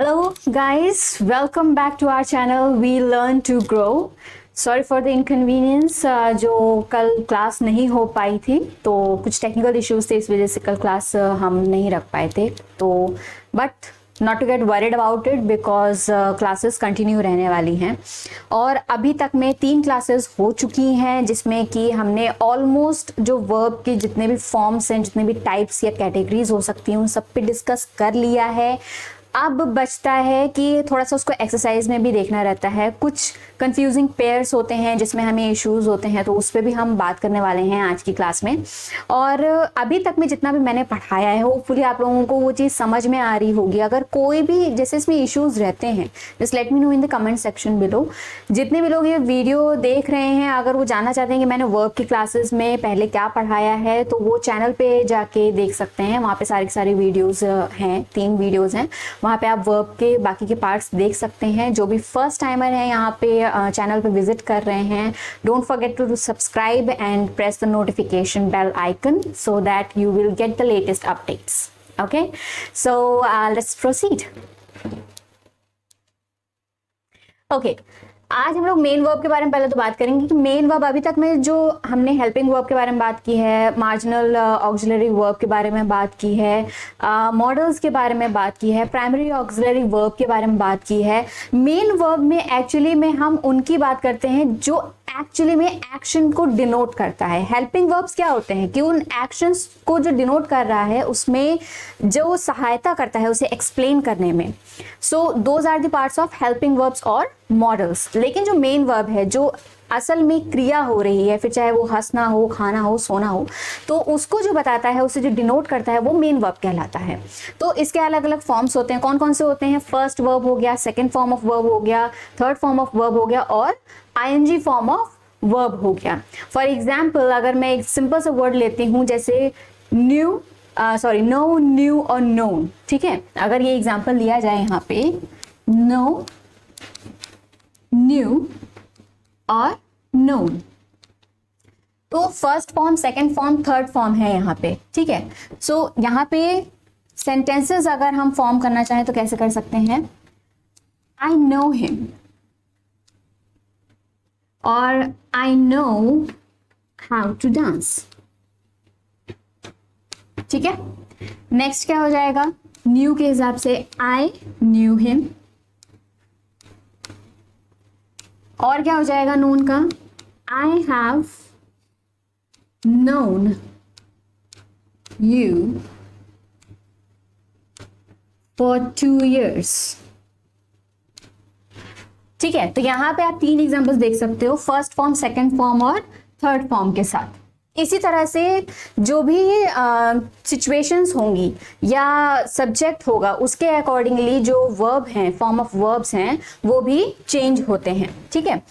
Hello guys, welcome back to our channel We Learn to Grow. Sorry for the inconvenience, जो कल class नहीं हो पाई थी तो कुछ टेक्निकल इश्यूज थे, इस वजह से कल क्लास हम नहीं रख पाए थे। तो but not to get worried about it because classes continue रहने वाली हैं। और अभी तक में 3 क्लासेस हो चुकी हैं जिसमें कि हमने ऑलमोस्ट जो वर्ब के जितने भी फॉर्म्स हैं, जितने भी टाइप्स या कैटेगरीज हो सकती हैं, उन सब पे डिस्कस कर लिया है। अब बचता है कि थोड़ा सा उसको एक्सरसाइज में भी देखना रहता है। कुछ कंफ्यूजिंग पेयर्स होते हैं जिसमें हमें इश्यूज होते हैं, तो उस पर भी हम बात करने वाले हैं आज की क्लास में। और अभी तक में जितना भी मैंने पढ़ाया है, होपफुली आप लोगों को वो चीज़ समझ में आ रही होगी। अगर कोई भी जैसे इसमें इश्यूज रहते हैं, just let me know in the comment section below. जितने भी लोग ये वीडियो देख रहे हैं, अगर वो जानना चाहते हैं कि मैंने वर्ब की क्लासेस में पहले क्या पढ़ाया है, तो वो चैनल पे जाके देख सकते हैं। वहाँ पे सारी की सारी वीडियोज़ हैं, 3 वीडियोज़ हैं, वहाँ पे आप वर्ब के बाकी के पार्ट्स देख सकते हैं। जो भी फर्स्ट टाइमर है यहाँ पे चैनल पे विजिट कर रहे हैं, don't forget to subscribe and press the notification bell icon so that you will get the latest updates. Okay, so let's proceed. Okay, आज हम लोग मेन वर्ब के बारे में पहले तो बात करेंगे कि मेन वर्ब अभी तक में जो हमने हेल्पिंग वर्ब के बारे में बात की है, मार्जिनल ऑक्सिलरी वर्ब के बारे में बात की है, मॉडल्स के बारे में बात की है, प्राइमरी ऑक्सिलरी वर्ब के बारे में बात की है। मेन वर्ब में एक्चुअली में हम उनकी बात करते हैं जो एक्चुअली में एक्शन को डिनोट करता है। हेल्पिंग वर्ब्स क्या होते हैं कि उन एक्शंस को जो डिनोट कर रहा है उसमें जो सहायता करता है उसे एक्सप्लेन करने में। So those are the parts of helping verbs और मॉडल्स। लेकिन जो मेन वर्ब है, जो असल में क्रिया हो रही है, फिर चाहे वो हंसना हो, खाना हो, सोना हो, तो उसको जो बताता है, उसे जो डिनोट करता है, वो मेन वर्ब कहलाता है। तो इसके अलग अलग फॉर्म्स होते हैं। कौन कौन से होते हैं? फर्स्ट वर्ब हो गया, सेकंड फॉर्म ऑफ वर्ब हो गया, थर्ड फॉर्म ऑफ वर्ब हो गया और आईएनजी फॉर्म ऑफ वर्ब हो गया। फॉर एग्जाम्पल, अगर मैं एक सिंपल सा वर्ड लेती हूँ जैसे न्यू, नो, न्यू और नोन, ठीक है। अगर ये एग्जाम्पल लिया जाए यहाँ पे, नो, न्यू और नोन, तो first form, second form, third form है यहाँ पे, ठीक है। सो यहाँ पे सेंटेंसेस अगर हम फॉर्म करना चाहें तो कैसे कर सकते हैं? आई नो हिम और I know how to dance, ठीक है। नेक्स्ट क्या हो जाएगा? न्यू के हिसाब से आई न्यू हिम, और क्या हो जाएगा नोन का? I have known you for 2 years, ठीक है। तो यहां पे आप 3 एग्जांपल्स देख सकते हो, फर्स्ट फॉर्म, सेकंड फॉर्म और थर्ड फॉर्म के साथ। इसी तरह से जो भी सिचुएशंस होंगी या सब्जेक्ट होगा, उसके अकॉर्डिंगली जो वर्ब हैं, फॉर्म ऑफ वर्ब्स हैं, वो भी चेंज होते हैं, ठीक है।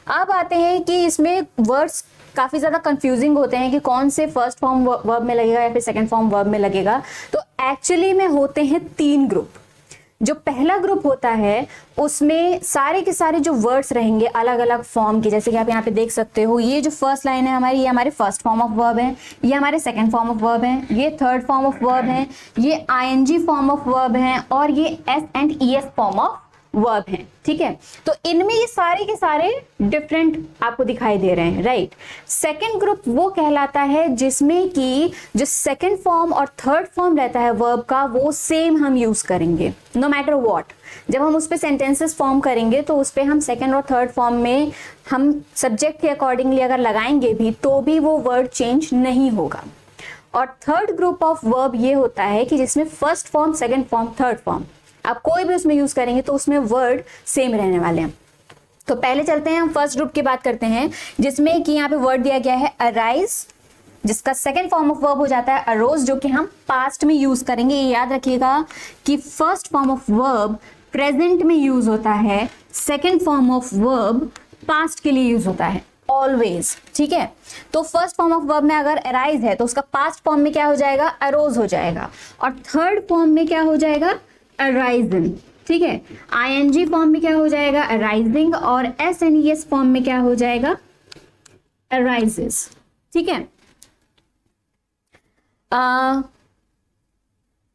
अब आते हैं कि इसमें वर्ड्स काफ़ी ज़्यादा कंफ्यूजिंग होते हैं कि कौन से फर्स्ट फॉर्म वर्ब में लगेगा या फिर सेकंड फॉर्म वर्ब में लगेगा। तो एक्चुअली में होते हैं 3 ग्रुप। जो पहला ग्रुप होता है उसमें सारे के सारे जो वर्ड्स रहेंगे अलग अलग फॉर्म के, जैसे कि आप यहाँ पे देख सकते हो, ये जो फर्स्ट लाइन है हमारी, ये हमारे फर्स्ट फॉर्म ऑफ वर्ब है, ये हमारे सेकंड फॉर्म ऑफ वर्ब है, ये थर्ड फॉर्म ऑफ वर्ब है, ये आईएनजी फॉर्म ऑफ वर्ब है और ये S and ES form of verb हैं, ठीक है। तो इनमें ये सारे के सारे डिफरेंट आपको दिखाई दे रहे हैं, राइट। सेकंड ग्रुप वो कहलाता है जिसमें कि जो सेकंड फॉर्म और थर्ड फॉर्म रहता है वर्ब का, वो सेम हम यूज करेंगे नो मैटर व्हाट। जब हम उस पे सेंटेंसेस फॉर्म करेंगे तो उस पे हम सेकंड और थर्ड फॉर्म में हम सब्जेक्ट के अकॉर्डिंगली अगर लगाएंगे भी तो भी वो वर्ड चेंज नहीं होगा। और थर्ड ग्रुप ऑफ वर्ब ये होता है कि जिसमें first form, second form, third form आप कोई भी उसमें यूज करेंगे तो उसमें वर्ड सेम रहने वाले हैं। तो पहले चलते हैं, हम फर्स्ट ग्रुप की बात करते हैं जिसमें कि यहाँ पे वर्ड दिया गया है अराइज, जिसका सेकंड फॉर्म ऑफ वर्ब हो जाता है अरोज, जो कि हम पास्ट में यूज करेंगे। ये याद रखिएगा कि first form of verb present में यूज होता है, second form of verb past के लिए यूज होता है ऑलवेज, ठीक है। तो फर्स्ट फॉर्म ऑफ वर्ब में अगर अराइज है तो उसका पास्ट फॉर्म में क्या हो जाएगा? अरोज हो जाएगा, और थर्ड फॉर्म में क्या हो जाएगा? अराइजन, ठीक है। आईएनजी फॉर्म में क्या हो जाएगा? अराइजिंग, और S and E S form में क्या हो जाएगा? अराइजेस, ठीक है।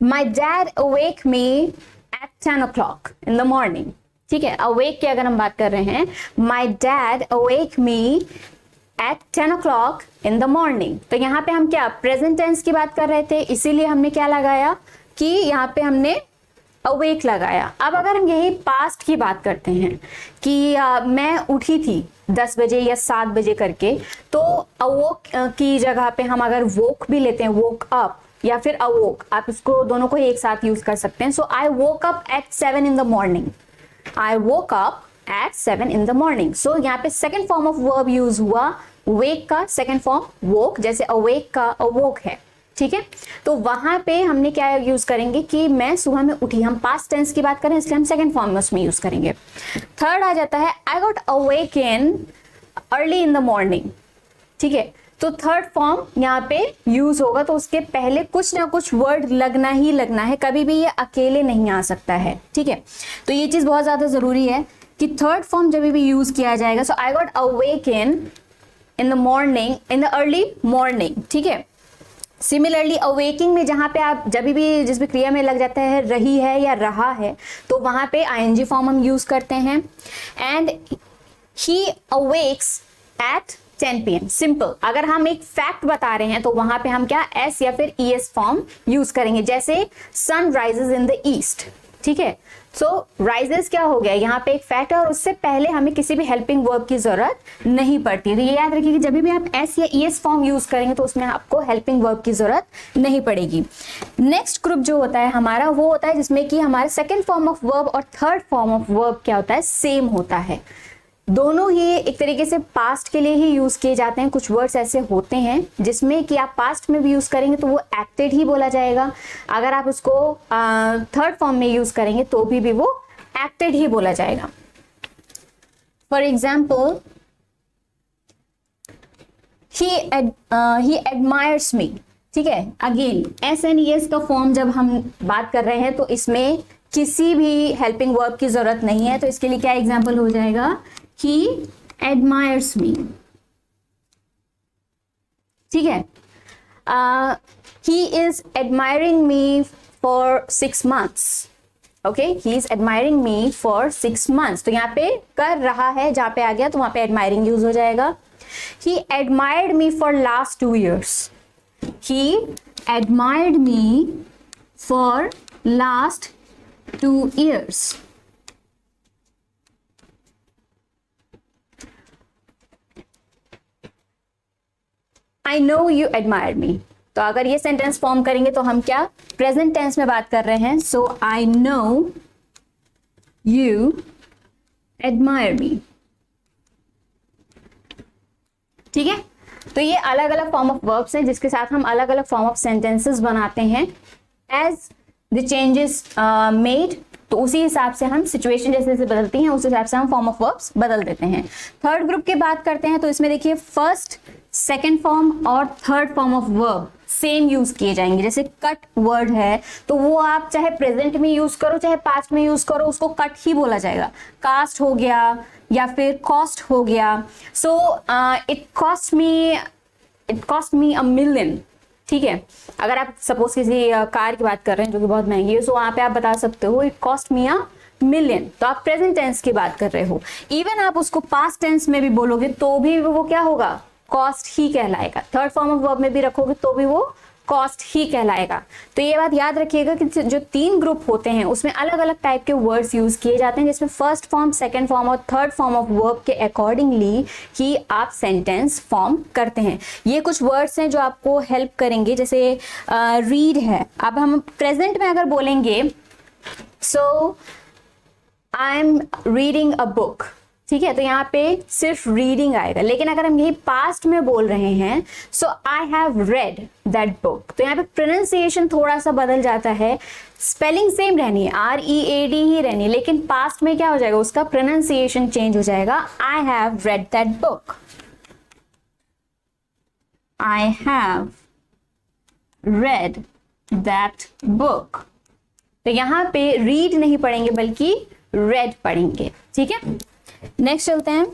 My dad awake me at 10 o'clock in the morning. ठीक है, awake की अगर हम बात कर रहे हैं, my dad awake me at 10 o'clock in the morning. तो यहाँ पे हम क्या प्रेजेंट टेंस की बात कर रहे थे, इसीलिए हमने क्या लगाया कि यहाँ पे हमने अवेक लगाया. अब अगर हम यही पास्ट की बात करते हैं कि मैं उठी थी 10 बजे या 7 बजे करके, तो अवोक की जगह पे हम अगर वोक भी लेते हैं, वोक अप या फिर अवोक, आप इसको दोनों को एक साथ यूज कर सकते हैं. So I woke up at 7 in the morning. I woke up at 7 in the morning. So यहाँ पे second form of verb use हुआ, वेक का सेकेंड फॉर्म वोक, जैसे अवेक का अवोक है. ठीक है, तो वहां पे हमने क्या यूज करेंगे कि मैं सुबह में उठी, हम पास्ट टेंस की बात करें इसलिए हम सेकंड फॉर्म में उसमें यूज करेंगे. थर्ड आ जाता है आई got awaken early in the morning. ठीक है, तो थर्ड फॉर्म यहाँ पे यूज होगा, तो उसके पहले कुछ ना कुछ वर्ड लगना ही लगना है, कभी भी ये अकेले नहीं आ सकता है. ठीक है, तो ये चीज बहुत ज्यादा जरूरी है कि थर्ड फॉर्म जब भी यूज किया जाएगा. So I got awaken in the morning, in the early morning. ठीक है, सिमिलरली अवेकिंग में जहां पे आप जब भी जिस भी क्रिया में लग जाता है रही है या रहा है, तो वहां पे आईएनजी फॉर्म हम यूज करते हैं. And he awakes at 10 PM. Simple, अगर हम एक फैक्ट बता रहे हैं तो वहां पे हम क्या एस या फिर ईएस फॉर्म यूज करेंगे, जैसे sun rises in the east. ठीक है, सो राइजेस क्या हो गया, यहाँ पे एक फैक्ट है और उससे पहले हमें किसी भी हेल्पिंग वर्ब की जरूरत नहीं पड़ती. तो ये याद रखिए कि जब भी आप एस या ईएस फॉर्म यूज करेंगे तो उसमें आपको हेल्पिंग वर्ब की जरूरत नहीं पड़ेगी. नेक्स्ट ग्रुप जो होता है हमारा, वो होता है जिसमें कि हमारा सेकेंड फॉर्म ऑफ वर्ब और थर्ड फॉर्म ऑफ वर्ब क्या होता है, सेम होता है. दोनों ही एक तरीके से पास्ट के लिए ही यूज किए जाते हैं. कुछ वर्ड्स ऐसे होते हैं जिसमें कि आप पास्ट में भी यूज करेंगे तो वो एक्टेड ही बोला जाएगा, अगर आप उसको थर्ड फॉर्म में यूज करेंगे तो भी वो एक्टेड ही बोला जाएगा. फॉर एग्जाम्पल, ही एडमायर्स मी. ठीक है, अगेन एस एंड ईएस का फॉर्म जब हम बात कर रहे हैं तो इसमें किसी भी हेल्पिंग वर्ब की जरूरत नहीं है, तो इसके लिए क्या एग्जाम्पल हो जाएगा, he admires me. ठीक है, he is admiring me for 6 months. Okay, he is admiring me for 6 months. तो यहाँ पे कर रहा है, जहां पे आ गया तो वहां पे admiring यूज हो जाएगा. he admired me for last 2 years. he admired me for last 2 years. I know you admire me. तो अगर ये सेंटेंस फॉर्म करेंगे तो हम क्या प्रेजेंट टेंस में बात कर रहे हैं. सो I know you admire me. ठीक है, तो ये अलग अलग फॉर्म ऑफ वर्ब्स हैं जिसके साथ हम अलग अलग फॉर्म ऑफ सेंटेंसेस बनाते हैं. एज द चेंजेस मेड, तो उसी हिसाब से हम सिचुएशन जैसे जैसे बदलती हैं उस हिसाब से हम फॉर्म ऑफ वर्ब्स बदल देते हैं. थर्ड ग्रुप की बात करते हैं तो इसमें देखिए फर्स्ट, सेकेंड फॉर्म और third form of verb same use किए जाएंगे. जैसे कट वर्ड है तो वो आप चाहे प्रेजेंट में यूज करो चाहे पास्ट में यूज करो, उसको कट ही बोला जाएगा. कास्ट हो गया या फिर कॉस्ट हो गया. So it cost me $1 million. ठीक है, अगर आप सपोज किसी कार की बात कर रहे हैं जो कि बहुत महंगी है, तो वहां पे आप बता सकते हो इट कॉस्ट मी $1 million. तो आप प्रेजेंट टेंस की बात कर रहे हो. इवन आप उसको पास्ट टेंस में भी बोलोगे तो भी वो क्या होगा, कॉस्ट ही कहलाएगा. थर्ड फॉर्म ऑफ वर्ब में भी रखोगे तो भी वो कॉस्ट ही कहलाएगा. तो ये बात याद रखिएगा कि जो 3 ग्रुप होते हैं उसमें अलग अलग टाइप के वर्ड्स यूज किए जाते हैं, जिसमें फर्स्ट फॉर्म, सेकंड फॉर्म और थर्ड फॉर्म ऑफ वर्ब के अकॉर्डिंगली ही आप सेंटेंस फॉर्म करते हैं. ये कुछ वर्ड्स हैं जो आपको हेल्प करेंगे. जैसे रीड है, अब हम प्रेजेंट में अगर बोलेंगे so I am reading a book. ठीक है, तो यहाँ पे सिर्फ रीडिंग आएगा. लेकिन अगर हम यही पास्ट में बोल रहे हैं so I have read that book, तो यहाँ पे प्रोनाउंसिएशन थोड़ा सा बदल जाता है. स्पेलिंग सेम रहनी है, READ ही रहनी है, लेकिन पास्ट में क्या हो जाएगा, उसका प्रोनाउंसिएशन चेंज हो जाएगा. आई have read that book, I have read that book. तो यहाँ पे रीड नहीं पढ़ेंगे बल्कि रेड पढ़ेंगे. ठीक है, नेक्स्ट चलते हैं.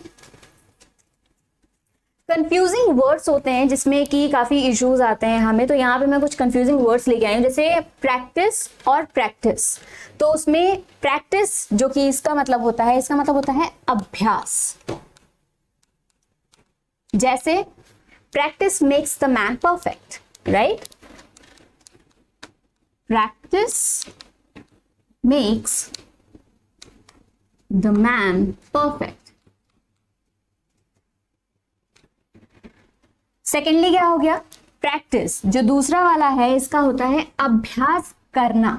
कंफ्यूजिंग वर्ड्स होते हैं जिसमें कि काफी इश्यूज आते हैं हमें, तो यहाँ पे मैं कुछ कंफ्यूजिंग वर्ड्स लेके आई हूँ, जैसे प्रैक्टिस और प्रैक्टिस। तो उसमें प्रैक्टिस जो कि इसका मतलब होता है, इसका मतलब होता है अभ्यास। जैसे practice makes the man perfect, right? Practice makes the man perfect. Secondly क्या हो गया? प्रैक्टिस जो दूसरा वाला है इसका होता है अभ्यास करना।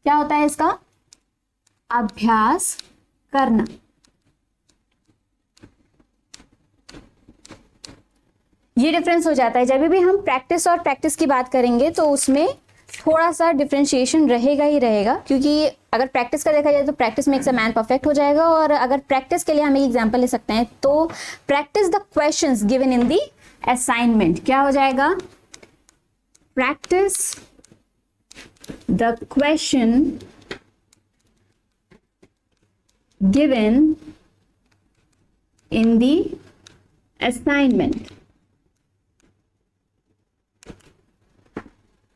क्या होता है इसका? अभ्यास करना। ये डिफरेंस हो जाता है। जब भी हम प्रैक्टिस और प्रैक्टिस की बात करेंगे तो उसमें थोड़ा सा डिफरेंशिएशन रहेगा ही रहेगा, क्योंकि अगर प्रैक्टिस का देखा जाए तो practice makes a man perfect हो जाएगा, और अगर प्रैक्टिस के लिए हम एक एग्जांपल ले सकते हैं तो practice the questions given in the assignment. क्या हो जाएगा? Practice the question given in the assignment.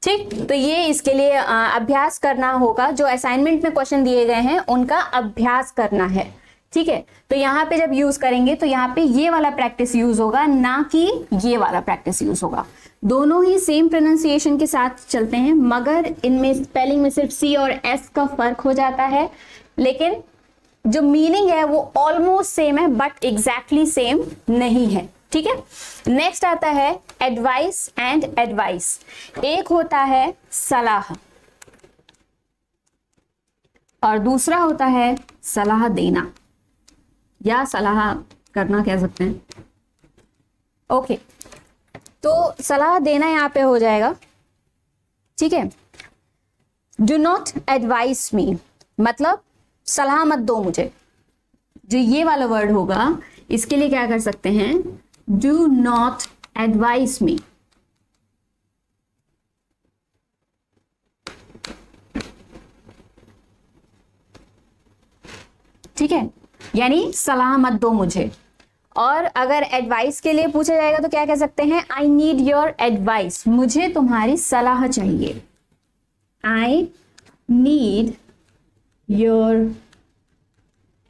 ठीक, तो ये इसके लिए अभ्यास करना होगा। जो असाइनमेंट में क्वेश्चन दिए गए हैं उनका अभ्यास करना है। ठीक है, तो यहाँ पे जब यूज करेंगे तो यहाँ पे ये वाला प्रैक्टिस यूज होगा, ना कि ये वाला प्रैक्टिस यूज होगा। दोनों ही सेम प्रोनाउंसिएशन के साथ चलते हैं, मगर इनमें स्पेलिंग में सिर्फ सी और एस का फर्क हो जाता है, लेकिन जो मीनिंग है वो ऑलमोस्ट सेम है, बट एग्जैक्टली सेम नहीं है। ठीक है, नेक्स्ट आता है एडवाइस एंड एडवाइस। एक होता है सलाह और दूसरा होता है सलाह देना या सलाह करना कह सकते हैं। ओके, तो सलाह देना यहां पे हो जाएगा। ठीक है, डू नॉट एडवाइस मी, मतलब सलाह मत दो मुझे। जो ये वाला वर्ड होगा इसके लिए क्या कर सकते हैं? डू नॉट एडवाइस मी। ठीक है, यानी सलाह मत दो मुझे। और अगर एडवाइस के लिए पूछा जाएगा तो क्या कह सकते हैं? आई नीड योर एडवाइस, मुझे तुम्हारी सलाह चाहिए। आई नीड योर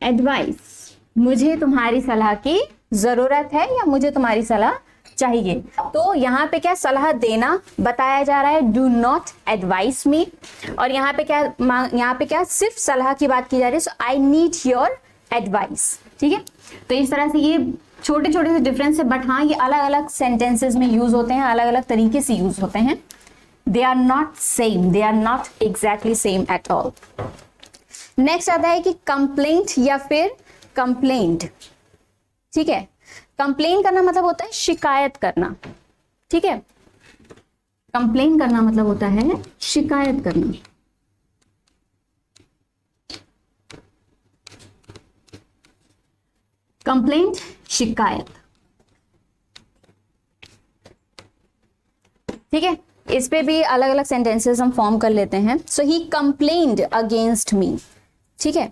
एडवाइस, मुझे तुम्हारी सलाह की जरूरत है या मुझे तुम्हारी सलाह चाहिए। तो यहाँ पे क्या सलाह देना बताया जा रहा है, डू नॉट एडवाइस मी, और यहाँ पे क्या सिर्फ सलाह की बात की जा रही है, सो आई नीड योर एडवाइस। ठीक है, तो इस तरह से ये छोटे छोटे से डिफरेंस है, बट हाँ ये अलग अलग सेंटेंसेस में यूज होते हैं, अलग अलग तरीके से यूज होते हैं। They are not same, they are not exactly same at all. Next आता है कि कंप्लेंट या फिर कंप्लेंट। ठीक है, कंप्लेन करना मतलब होता है शिकायत करना। ठीक है, कंप्लेन करना मतलब होता है शिकायत करना। कंप्लेंट, शिकायत। ठीक है, इस पे भी अलग अलग सेंटेंसेस हम फॉर्म कर लेते हैं। सो ही कंप्लेन्ड अगेंस्ट मी। ठीक है,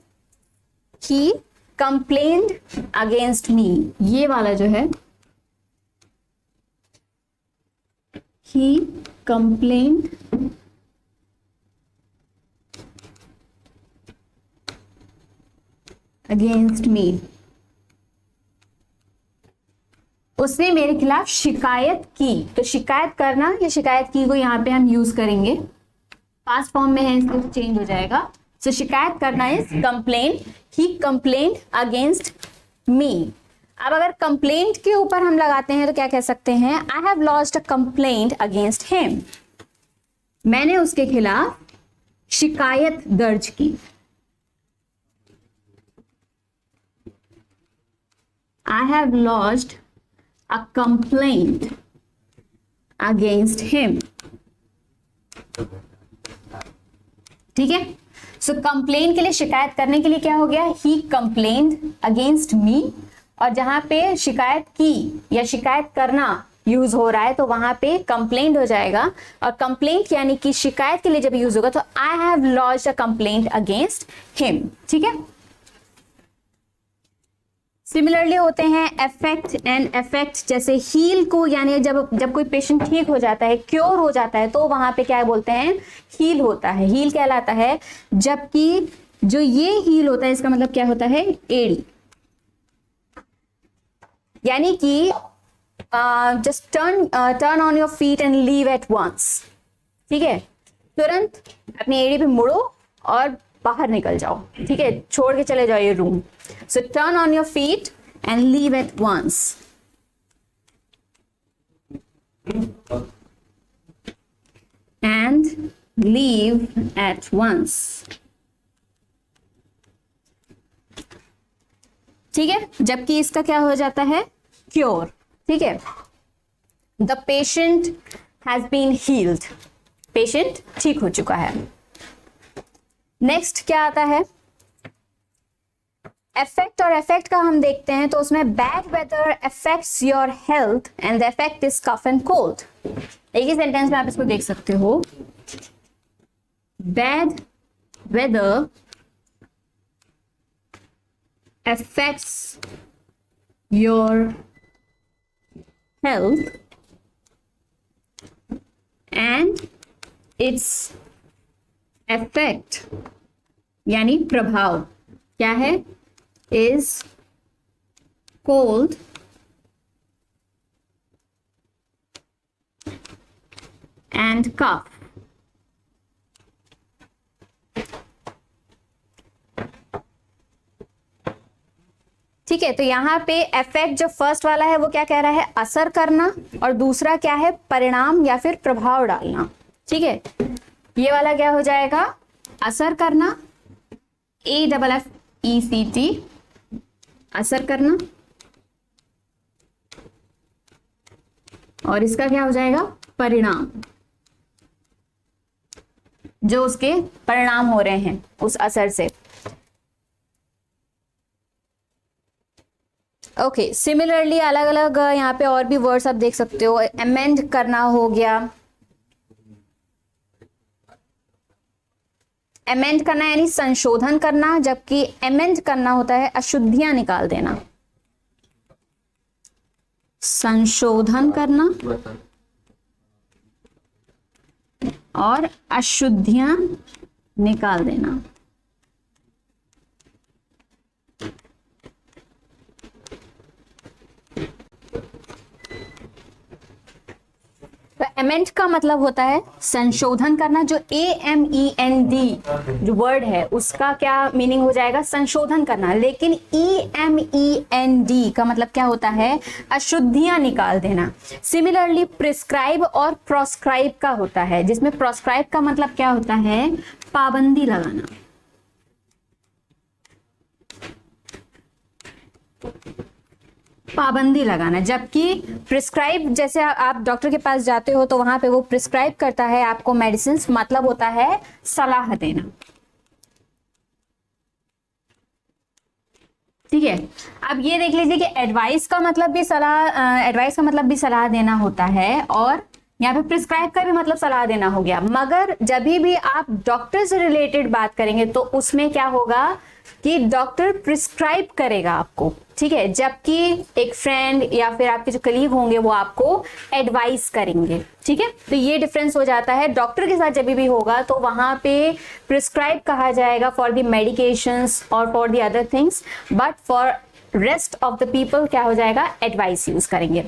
ही कंप्लेन्ड अगेंस्ट मी, ये वाला जो है ही कंप्लेन्ड अगेंस्ट मी, उसने मेरे खिलाफ शिकायत की। तो शिकायत करना या शिकायत की को यहां पे हम यूज करेंगे, पास्ट फॉर्म में है इसलिए चेंज हो जाएगा। सो शिकायत करना is complain, he complained against me. अब अगर कंप्लेंट के ऊपर हम लगाते हैं तो क्या कह सकते हैं? आई have lodged a complaint against him, मैंने उसके खिलाफ शिकायत दर्ज की। आई have lodged a complaint against him. ठीक है, सो कंप्लेन के लिए, शिकायत करने के लिए क्या हो गया? ही कंप्लेन्ड अगेंस्ट मी, और जहां पे शिकायत की या शिकायत करना यूज हो रहा है तो वहां पे कंप्लेंट हो जाएगा। और कंप्लेंट यानी कि शिकायत के लिए जब यूज होगा तो आई have lodged a complaint against him. ठीक है, सिमिलरली होते हैं एफेक्ट एंड इफेक्ट। जैसे हील को, यानी जब कोई पेशेंट ठीक हो जाता है, क्योर हो जाता है, तो वहां पे क्या बोलते हैं, हील होता है, हील कहलाता है। जबकि जो ये हील होता है, इसका मतलब क्या होता है, एडी। यानी कि just turn on your feet and leave at once. ठीक है, तुरंत अपनी एड़ी पे मुड़ो और बाहर निकल जाओ। ठीक है, छोड़ के चले जाओ ये room. So turn on your feet and leave at once. And leave at once. ठीक है, जबकि इसका क्या हो जाता है, क्योर। ठीक है, the patient has been healed, patient ठीक हो चुका है। नेक्स्ट क्या आता है, इफेक्ट। और इफेक्ट का हम देखते हैं तो उसमें bad weather affects your health and the effect is cough and cold. एक ही सेंटेंस में आप इसको देख सकते हो, bad weather affects your health and its effect यानी प्रभाव क्या है, is cold and cough। ठीक है, तो यहाँ पे इफेक्ट जो फर्स्ट वाला है वो क्या कह रहा है, असर करना, और दूसरा क्या है, परिणाम या फिर प्रभाव डालना। ठीक है, ये वाला क्या हो जाएगा, असर करना, AFFECT, असर करना, और इसका क्या हो जाएगा, परिणाम, जो उसके परिणाम हो रहे हैं उस असर से। ओके, सिमिलरली अलग अलग यहाँ पे और भी वर्ड्स आप देख सकते हो। अमेंड करना हो गया, अमेंड करना यानी संशोधन करना, जबकि अमेंड करना होता है अशुद्धियां निकाल देना। संशोधन करना और अशुद्धियां निकाल देना। अमेंड का मतलब होता है संशोधन करना। जो AMEND जो वर्ड है उसका क्या मीनिंग हो जाएगा, संशोधन करना। लेकिन EMEND का मतलब क्या होता है, अशुद्धियां निकाल देना। सिमिलरली प्रिस्क्राइब और प्रोस्क्राइब का होता है, जिसमें प्रोस्क्राइब का मतलब क्या होता है, पाबंदी लगाना। पाबंदी लगाना। जबकि प्रिस्क्राइब, जैसे आप डॉक्टर के पास जाते हो तो वहां पे वो प्रिस्क्राइब करता है आपको मेडिसिन, मतलब होता है सलाह देना। ठीक है, अब ये देख लीजिए कि एडवाइस का मतलब भी सलाह देना होता है, और यहाँ पे प्रिस्क्राइब का भी मतलब सलाह देना हो गया। मगर जब भी आप डॉक्टर से रिलेटेड बात करेंगे तो उसमें क्या होगा कि डॉक्टर प्रिस्क्राइब करेगा आपको। ठीक है, जबकि एक फ्रेंड या फिर आपके जो कलीग होंगे वो आपको एडवाइस करेंगे। ठीक है, तो ये डिफरेंस हो जाता है। डॉक्टर के साथ जब भी होगा तो वहां पे प्रिस्क्राइब कहा जाएगा फॉर द मेडिकेशंस और for the other things, but for rest of the people क्या हो जाएगा, एडवाइस यूज करेंगे।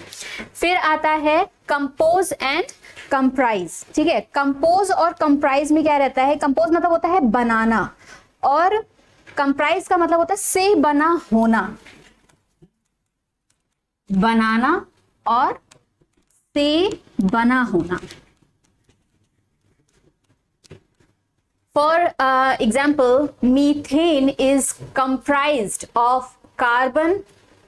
फिर आता है कंपोज एंड कंप्राइज। ठीक है, कंपोज और कंप्राइज में क्या रहता है, कंपोज मतलब होता है बनाना, और कंप्राइज का मतलब होता है से बना होना। बनाना और से बना होना। For example, methane is comprised of carbon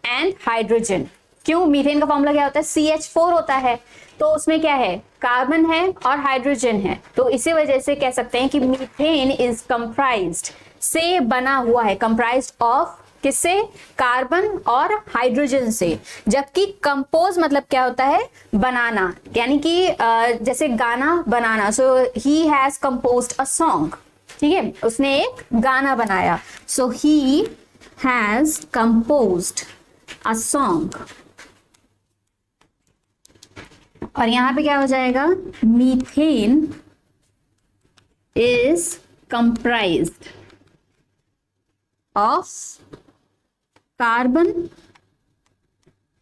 and hydrogen. क्यों, मीथेन का फॉर्मूला क्या होता है, CH4 होता है, तो उसमें क्या है, कार्बन है और हाइड्रोजन है। तो इसी वजह से कह सकते हैं कि मीथेन इज कंप्राइज्ड, से बना हुआ है, कंप्राइज्ड ऑफ किससे, कार्बन और हाइड्रोजन से। जबकि कंपोज मतलब क्या होता है, बनाना, यानी कि जैसे गाना बनाना। So he has composed a song. ठीक है, उसने एक गाना बनाया। So he has composed a song, और यहां पे क्या हो जाएगा, methane is comprised of carbon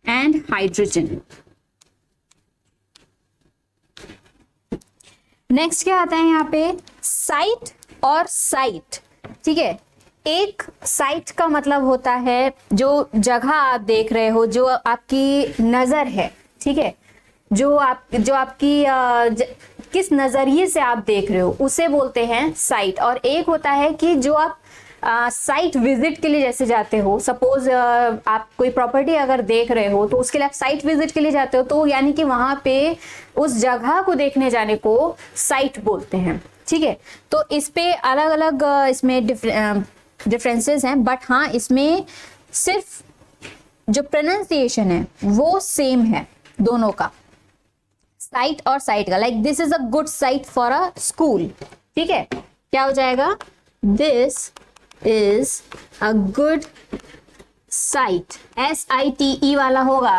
and hydrogen. Next क्या आता है यहाँ पे, साइट और साइट। ठीक है, एक साइट का मतलब होता है जो जगह आप देख रहे हो, जो आपकी नजर है, ठीक है, जो आपकी किस नजरिए से आप देख रहे हो उसे बोलते हैं साइट। और एक होता है कि जो आप साइट विजिट के लिए जैसे जाते हो, सपोज आप कोई प्रॉपर्टी अगर देख रहे हो तो उसके लिए आप साइट विजिट के लिए जाते हो, तो यानी कि वहां पे उस जगह को देखने जाने को साइट बोलते हैं। ठीक है, तो इस पे अलग अलग इसमें डिफरेंसेस हैं, बट हाँ इसमें सिर्फ जो प्रोनाउंसिएशन है वो सेम है दोनों का, साइट और साइट का। Like this is a good site for a school. ठीक है, क्या हो जाएगा, this is a good site, SITE वाला होगा,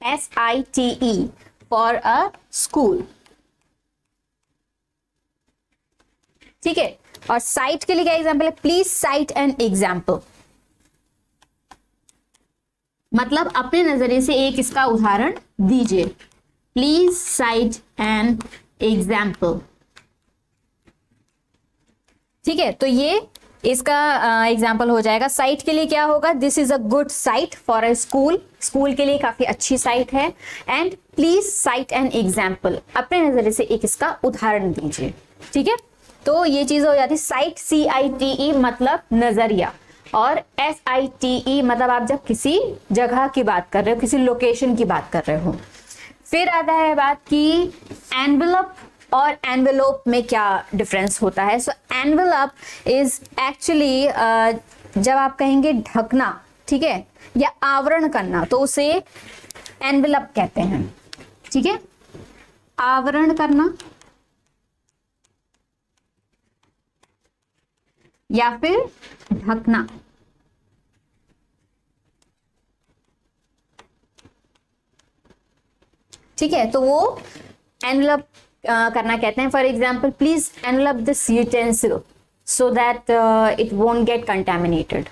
SITE for a school। ठीक है, और साइट के लिए क्या एग्जाम्पल है, प्लीज साइट एन एग्जाम्पल, मतलब अपने नजरिए से एक इसका उदाहरण दीजिए, प्लीज साइट एन एग्जाम्पल। ठीक है, तो ये इसका एग्जाम्पल हो जाएगा। साइट के लिए क्या होगा, this is a good site for a school, school के लिए काफी अच्छी साइट है। And please site an example, अपने नजरिए से एक इसका उदाहरण दीजिए। ठीक है, तो ये चीज हो जाती है। साइट CITE मतलब नजरिया, और SITE मतलब आप जब किसी जगह की बात कर रहे हो, किसी लोकेशन की बात कर रहे हो। फिर आता है बात की एनवेलप और एनवेलोप में क्या डिफरेंस होता है। सो एनवेलप इज एक्चुअली जब आप कहेंगे ढकना, ठीक है, या आवरण करना, तो उसे एनवेलप कहते हैं। ठीक है, आवरण करना या फिर ढकना। ठीक है, तो वो एनवेलप करना कहते हैं। For example, please envelope this utensil so that it won't get contaminated.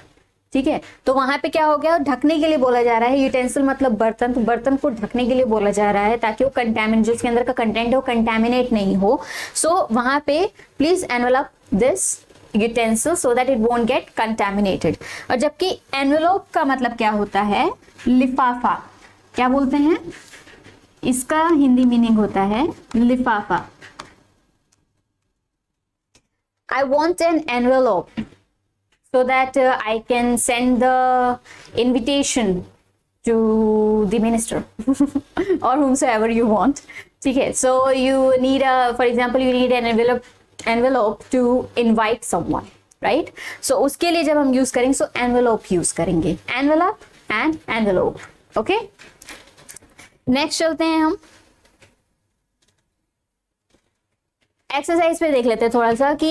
ठीक है, तो वहां पे क्या हो गया, ढकने के लिए बोला जा रहा है। यूटेंसिल मतलब बर्तन, तो बर्तन को ढकने के लिए बोला जा रहा है ताकि वो कंटेमिनेट, जो उसके अंदर का कंटेंट है वो कंटेमिनेट नहीं हो। सो वहां पे please envelope this utensil so that it won't get contaminated. और जबकि एनवेलोप का मतलब क्या होता है, लिफाफा। क्या बोलते हैं, इसका हिंदी मीनिंग होता है लिफाफा। I want an envelope so that I can send the invitation to the minister or whomsoever you want. ठीक है, so you need for example, you need an envelope to invite someone, right? So उसके लिए जब हम use करेंगे, so envelope use करेंगे, envelope and envelope. Okay? Next चलते हैं हम एक्सरसाइज पे, देख लेते हैं थोड़ा सा कि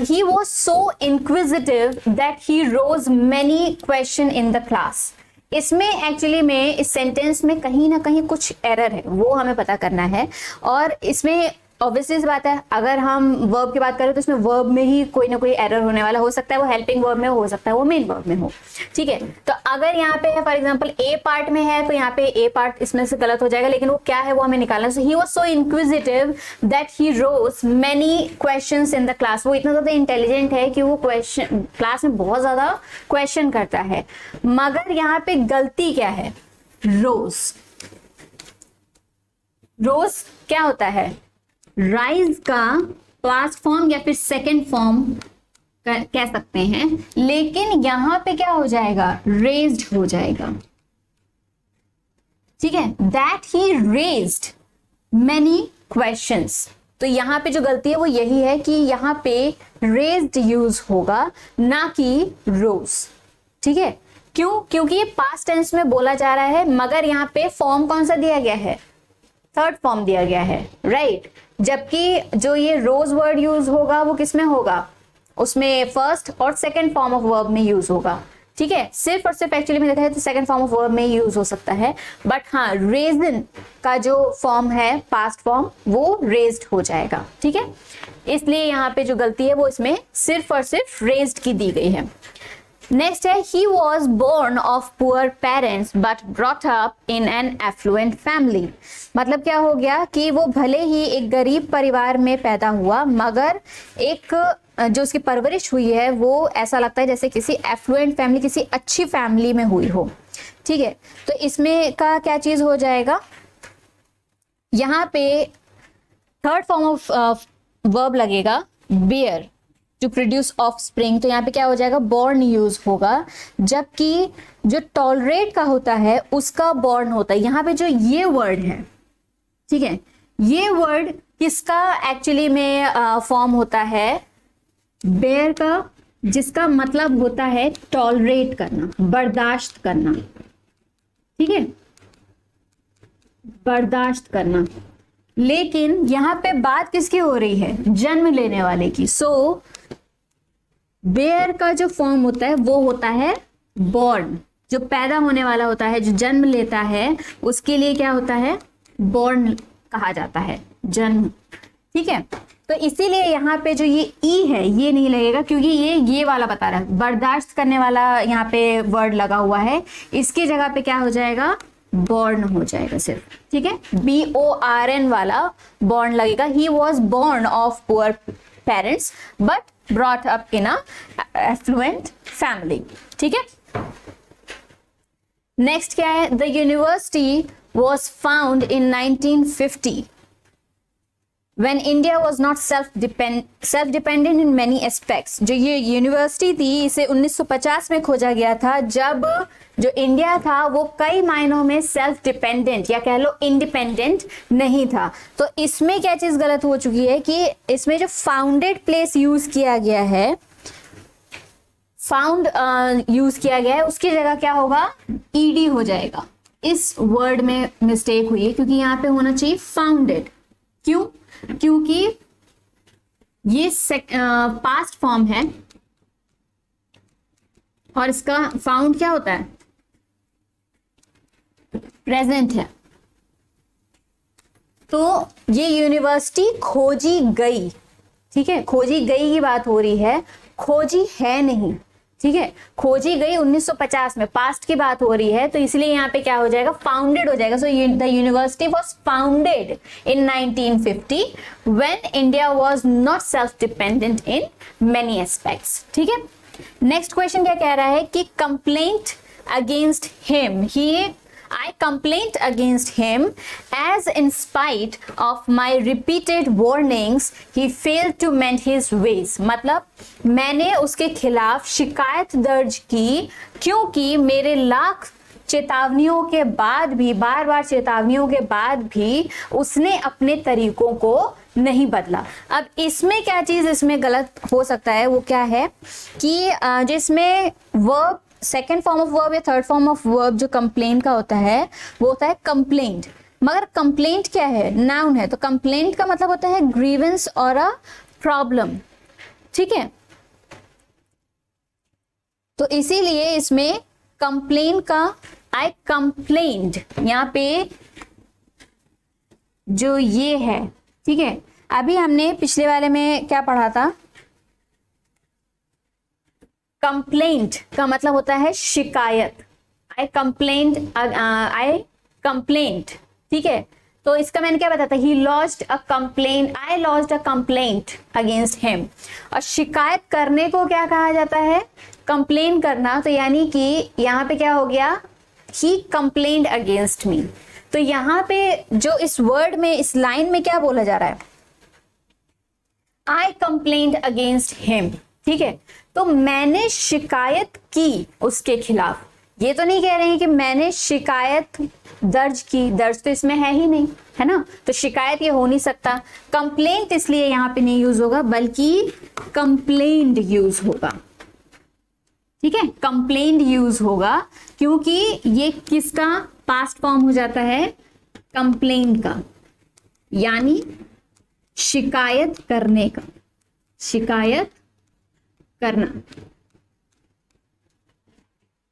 he was so inquisitive that he rose many question in the class. इसमें एक्चुअली में इस सेंटेंस में कहीं ना कहीं कुछ एरर है, वो हमें पता करना है। और इसमें ऑब्वियसली बात है, अगर हम वर्ब की बात करें तो इसमें वर्ब में ही कोई ना कोई एरर होने वाला, हो सकता है वो हेल्पिंग वर्ब में हो सकता है वो मेन वर्ब में हो। ठीक है, तो अगर यहाँ पे है फॉर एग्जांपल ए पार्ट में है, तो यहाँ पे ए पार्ट इसमें से गलत हो जाएगा, लेकिन वो क्या है वो हमें निकालना है। So he was so inquisitive that he rose many questions in the class. वो इतना ज्यादा इंटेलिजेंट है कि वो क्वेश्चन क्लास में बहुत ज्यादा क्वेश्चन करता है। मगर यहाँ पे गलती क्या है, रोज। रोज क्या होता है, राइज का पास्ट फॉर्म या फिर सेकेंड फॉर्म कह सकते हैं, लेकिन यहां पे क्या हो जाएगा, रेज्ड हो जाएगा। ठीक है, that he raised many questions. तो यहां पे जो गलती है वो यही है कि यहां पे रेज्ड यूज होगा, ना कि रोज। ठीक है, क्यों, क्योंकि ये पास्ट टेंस में बोला जा रहा है, मगर यहाँ पे फॉर्म कौन सा दिया गया है, थर्ड फॉर्म दिया गया है, राइट। जबकि जो ये रोज वर्ड यूज होगा वो किस में होगा, उसमें फर्स्ट और सेकंड फॉर्म ऑफ वर्ब में यूज होगा। ठीक है, सिर्फ और सिर्फ एक्चुअली में देखा जाए तो सेकंड फॉर्म ऑफ वर्ब में यूज हो सकता है, बट हाँ रेजन का जो फॉर्म है पास्ट फॉर्म वो रेज्ड हो जाएगा, ठीक है। इसलिए यहाँ पे जो गलती है वो इसमें सिर्फ और सिर्फ रेज्ड की दी गई है। नेक्स्ट है he was born of poor parents but brought up in an affluent family। मतलब क्या हो गया कि वो भले ही एक गरीब परिवार में पैदा हुआ मगर एक जो उसकी परवरिश हुई है वो ऐसा लगता है जैसे किसी एफ्लुएंट फैमिली, किसी अच्छी फैमिली में हुई हो, ठीक है। तो इसमें का क्या चीज हो जाएगा, यहाँ पे थर्ड फॉर्म ऑफ वर्ब लगेगा bear to produce of spring. तो यहाँ पे क्या हो जाएगा, बॉर्न यूज होगा, जबकि जो टॉलरेट का होता है उसका बॉर्न होता है। यहाँ पे जो ये वर्ड है, ठीक है, ये वर्ड किसका एक्चुअली में फॉर्म होता है, बेयर का, जिसका मतलब होता है टॉलरेट करना, बर्दाश्त करना, ठीक है, बर्दाश्त करना। लेकिन यहाँ पे बात किसकी हो रही है, जन्म लेने वाले की। सो बेयर का जो फॉर्म होता है वो होता है बॉर्न, जो पैदा होने वाला होता है, जो जन्म लेता है, उसके लिए क्या होता है, बॉर्न कहा जाता है, जन्म, ठीक है। तो इसीलिए यहाँ पे जो ये ई है ये नहीं लगेगा, क्योंकि ये वाला बता रहा है, बर्दाश्त करने वाला यहाँ पे वर्ड लगा हुआ है, इसकी जगह पे क्या हो जाएगा, बॉर्न हो जाएगा सिर्फ, ठीक है। BORN वाला बॉर्न लगेगा। He was born of poor parents but brought up in a affluent family, ठीक है। नेक्स्ट क्या है, the university was found in 1950 when India was not self-dependent in many aspects। जो ये यूनिवर्सिटी थी इसे 1950 में खोजा गया था, जब जो इंडिया था वो कई मायनों में सेल्फ डिपेंडेंट या कह लो इंडिपेंडेंट नहीं था। तो इसमें क्या चीज गलत हो चुकी है कि इसमें जो फाउंडेड प्लेस यूज किया गया है, फाउंड यूज किया गया है, उसकी जगह क्या होगा, ED हो जाएगा। इस वर्ड में मिस्टेक हुई है, क्योंकि यहाँ पे होना चाहिए फाउंडेड। क्यों, क्योंकि ये पास्ट फॉर्म है और इसका फाउंड क्या होता है, प्रेजेंट है। तो ये यूनिवर्सिटी खोजी गई, ठीक है, खोजी गई की बात हो रही है, खोजी है नहीं, ठीक है, खोजी गई 1950 में, पास्ट की बात हो रही है, तो इसलिए यहाँ पे क्या हो जाएगा, फाउंडेड हो जाएगा। So the university was founded in 1950 when India was not self dependent in many aspects, ठीक है। नेक्स्ट क्वेश्चन क्या कह रहा है कि complaint against him, he I complained against him as in spite of my repeated warnings he failed to mend his ways। मतलब मैंने उसके खिलाफ शिकायत दर्ज की क्योंकि मेरे लाख चेतावनियों के बाद भी, बार बार चेतावनियों के बाद भी उसने अपने तरीकों को नहीं बदला। अब इसमें क्या चीज इसमें गलत हो सकता है, वो क्या है कि जिसमें verb second form of verb या थर्ड फॉर्म ऑफ वर्ब जो कंप्लेंट का होता है वो होता है कंप्लेंट। मगर कंप्लेंट क्या है, नाउन है, तो कंप्लेंट का मतलब होता है ग्रीवेंस और अ प्रॉब्लम, ठीक है। तो इसीलिए इसमें कंप्लेंट का आई कंप्लेंड, यहाँ पे जो ये है, ठीक है। अभी हमने पिछले वाले में क्या पढ़ा था, कंप्लेंट का मतलब होता है शिकायत, आई कंप्लेंट, ठीक है। तो इसका मैंने क्या बताया था, he lodged a complaint, I lodged a complaint against him. और शिकायत करने को क्या कहा जाता है, कंप्लेन करना। तो यानी कि यहाँ पे क्या हो गया, ही कंप्लेन्ड अगेंस्ट मी। तो यहाँ पे जो इस वर्ड में, इस लाइन में क्या बोला जा रहा है, आई कंप्लेन्ड अगेंस्ट हिम, ठीक है। तो मैंने शिकायत की उसके खिलाफ, ये तो नहीं कह रहे हैं कि मैंने शिकायत दर्ज की, दर्ज तो इसमें है ही नहीं, है ना, तो शिकायत ये हो नहीं सकता। कंप्लेंट इसलिए यहाँ पे नहीं यूज होगा, बल्कि कंप्लेन्ड यूज होगा, ठीक है, कंप्लेन्ड यूज होगा, क्योंकि ये किसका पास्ट फॉर्म हो जाता है, कंप्लेंट का, यानी शिकायत करने का, शिकायत करना।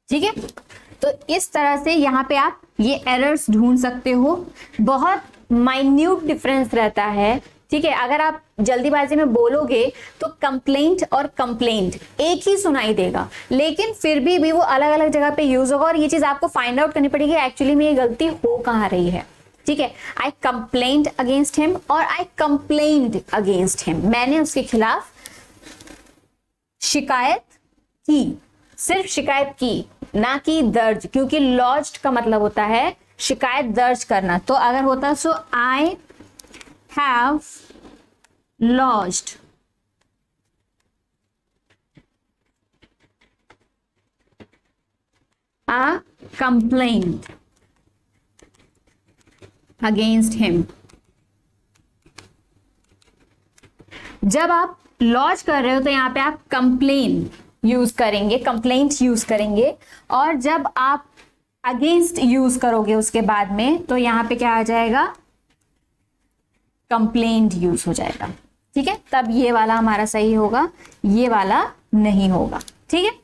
ठीक है, तो इस तरह से यहाँ पे आप ये एरर्स ढूंढ सकते हो। बहुत माइन्यूट डिफरेंस रहता है, ठीक है। अगर आप जल्दीबाजी में बोलोगे तो कंप्लेंट और कंप्लेंट एक ही सुनाई देगा, लेकिन फिर भी वो अलग अलग जगह पे यूज होगा और ये चीज आपको फाइंड आउट करनी पड़ेगी एक्चुअली में ये गलती हो कहाँ रही है, ठीक है। आई कंप्लेंट अगेंस्ट हिम और आई कंप्लेंट अगेंस्ट हिम, मैंने उसके खिलाफ शिकायत की, सिर्फ शिकायत की, ना कि दर्ज, क्योंकि लॉज्ड का मतलब होता है शिकायत दर्ज करना। तो अगर होता so I have lodged a complaint against him. जब आप लॉज कर रहे हो तो यहां पे आप कंप्लेन यूज करेंगे, कंप्लेंट यूज करेंगे, और जब आप अगेंस्ट यूज करोगे उसके बाद में तो यहां पे क्या आ जाएगा, कंप्लेंट यूज हो जाएगा, ठीक है। तब ये वाला हमारा सही होगा, ये वाला नहीं होगा, ठीक है।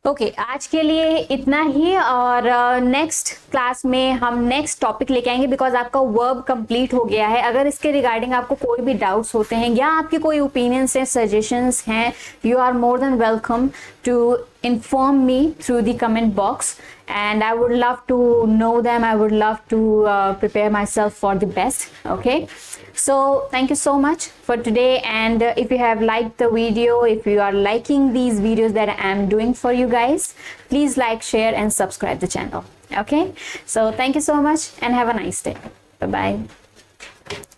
ओके आज के लिए इतना ही, और नेक्स्ट क्लास में हम नेक्स्ट टॉपिक लेके आएंगे, बिकॉज आपका वर्ब कंप्लीट हो गया है। अगर इसके रिगार्डिंग आपको कोई भी डाउट्स होते हैं या आपकी कोई ओपिनियंस है, सजेशंस हैं, you are more than welcome to inform me through the comment box, and I would love to know them. I would love to prepare myself for the best. Okay, so thank you so much for today, and if you have liked the video, if you are liking these videos that I am doing for you guys, please like, share and subscribe the channel. Okay, so thank you so much and have a nice day. Bye bye.